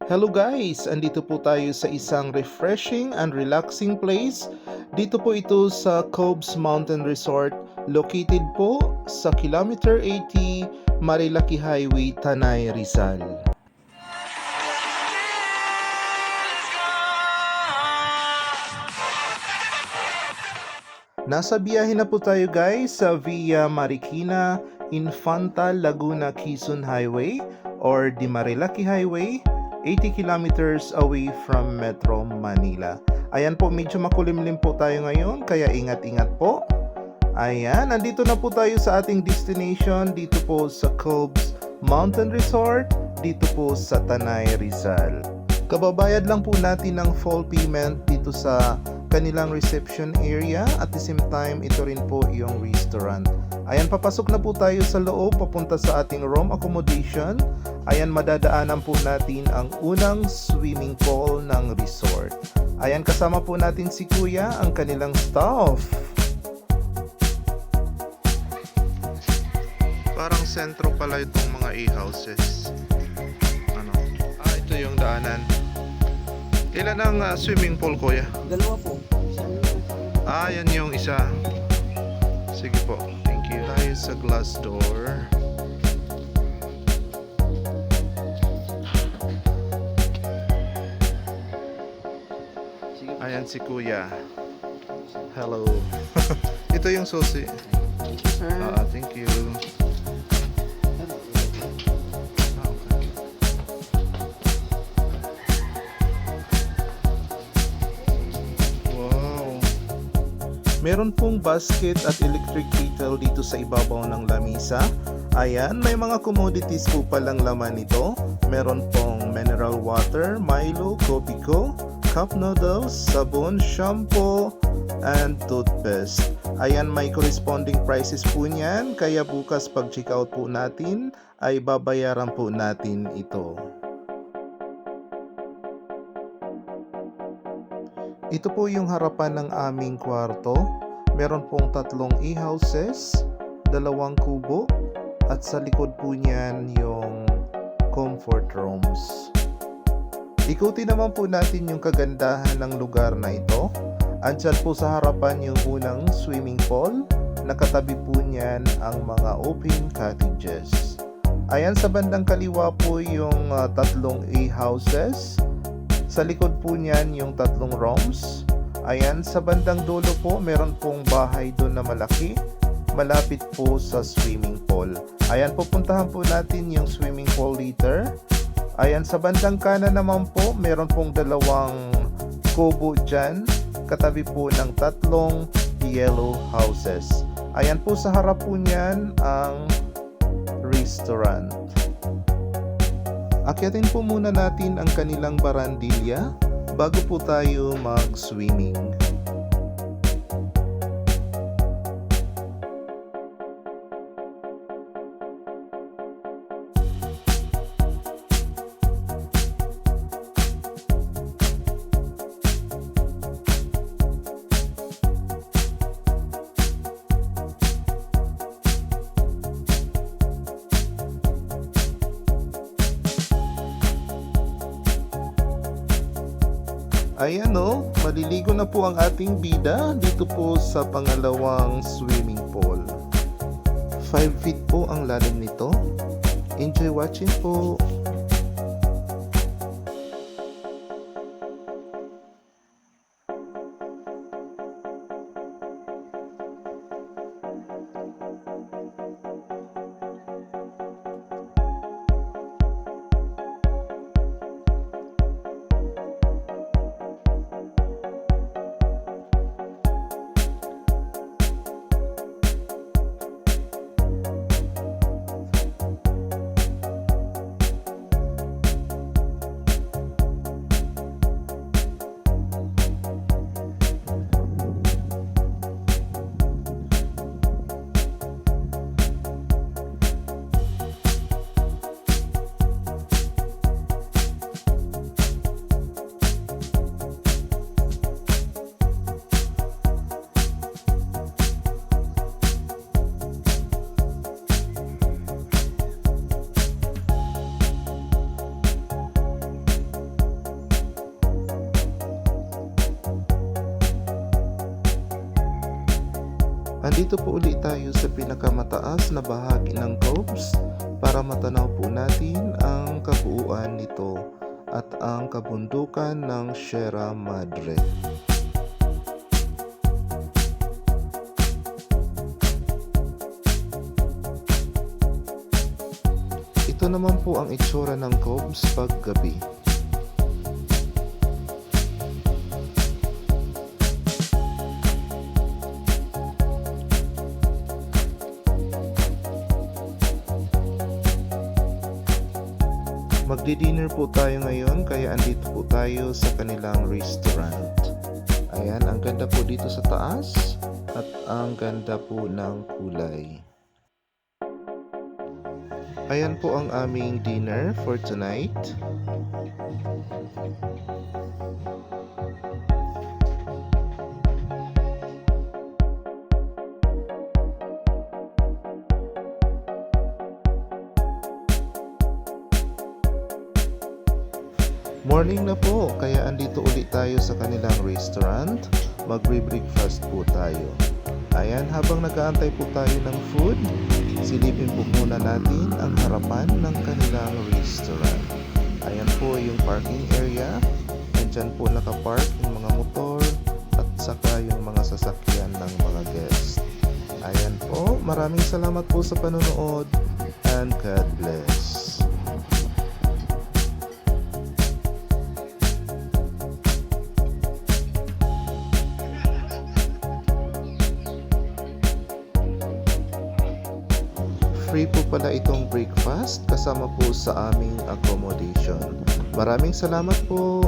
Hello guys! Andito po tayo sa isang refreshing and relaxing place. Dito po ito sa Cobes Mountain Resort, located po sa Kilometer 80, Marilaki Highway, Tanay, Rizal. Nasa biyahe na po tayo guys sa Via Marikina, Infanta, Laguna, Quezon Highway or the Marilaki Highway, 80 kilometers away from Metro Manila. Ayan po, medyo makulimlim po tayo ngayon, kaya ingat-ingat po. Ayan, nandito na po tayo sa ating destination, dito po sa Cobes Mountain Resort, dito po sa Tanay, Rizal. Kababayad lang po natin ng full payment dito sa kanilang reception area, at the same time ito rin po yung restaurant. Ayan, papasok na po tayo sa loob papunta sa ating room accommodation. Ayan, madadaanan po natin ang unang swimming pool ng resort. Ayan, kasama po natin si Kuya, ang kanilang staff. Parang sentro pala itong mga e-houses. Ito yung daanan. Ilan ang swimming pool, Kuya? Dalawa po. Yan yung isa. Sige po. Thank you. Tayo sa glass door. Ayan si Kuya. Hello. Ito yung susi. Thank you. Meron pong basket at electric kettle dito sa ibabaw ng lamisa. Ayan, may mga commodities po palang laman nito. Meron pong mineral water, Milo, Kopiko, cup noodles, sabon, shampoo, and toothpaste. Ayan, may corresponding prices po niyan. Kaya bukas pag check out po natin, ay babayaran po natin ito. Ito po yung harapan ng aming kwarto. Meron pong 3 e-houses, 2 kubo, at sa likod po niyan yung comfort rooms. Ikutin naman po natin yung kagandahan ng lugar na ito. Andyan po sa harapan yung unang swimming pool. Nakatabi po niyan ang mga open cottages. Ayan, sa bandang kaliwa po yung 3 e-houses. Sa likod po niyan yung 3 rooms. Ayan, sa bandang dulo po meron pong bahay doon na malaki, malapit po sa swimming pool. Ayan, pupuntahan po natin yung swimming pool later. Ayan, sa bandang kanan naman po meron pong 2 kubo dyan, katabi po ng 3 yellow houses. Ayan po, sa harap po niyan ang restaurant. Akyatin po muna natin ang kanilang barandilya bago po tayo mag-swimming. Ayan o, maliligo na po ang ating bida dito po sa pangalawang swimming pool. 5 feet po ang lalim nito. Enjoy watching po. Andito po ulit tayo sa pinakamataas na bahagi ng Cobes para matanaw po natin ang kabuuan nito at ang kabundukan ng Sierra Madre. Ito naman po ang itsura ng Cobes paggabi. Magdi-dinner po tayo ngayon kaya andito po tayo sa kanilang restaurant. Ayan, ang ganda po dito sa taas at ang ganda po ng kulay. Ayan po ang aming dinner for tonight. Morning na po, kaya andito ulit tayo sa kanilang restaurant. Magre-breakfast po tayo. Ayan, habang nag-aantay po tayo ng food, silipin po muna natin ang harapan ng kanilang restaurant. Ayan po yung parking area. Andyan po nakapark yung mga motor at saka yung mga sasakyan ng mga guests. Ayan po, maraming salamat po sa panonood and God bless. Free po pala itong breakfast kasama po sa aming accommodation. Maraming salamat po.